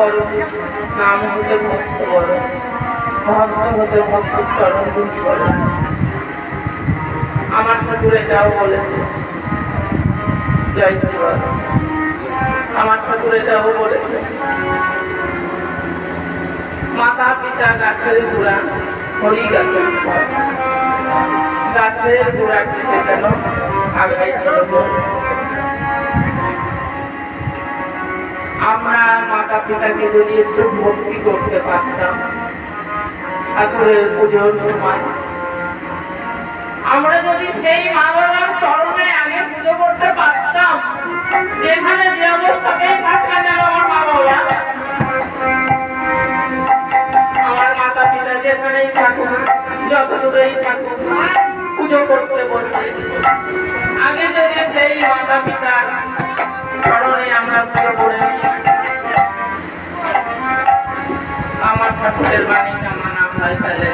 বড়, নাম হতে ভক্ত বড়, ভক্ত হতে ভক্ত চরণ দুটি বড়। আমার ঠাকুর এটাও বলেছে, জয় জগৎ। আমার ঠাকুর এটাও বলেছে, মাতা পিতা গাছের গোড়া, হরি গাছের ফল, গাছের গোড়া কেটে যেন আগাই চলব। আমরা মাতা পিতাকে যদি একটু ভক্তি করতে পারতাম ঠাকুরের পুজোর সময়, আমরা যদি সেই মা বাবার চরণে আগে পুজো করতে পারতাম, যেখানে যে অবস্থাতেই থাকবে না আমার মা বাবা, আমার মাতা পিতা যেখানেই থাকুক, যত দূরেই থাকুক, পুজো করতে বসে আগে যদি সেই মাতা পিতার চরণে আমরা পুজো করে আমার ঠাকুরের বাণীটা মানা হয় তাহলে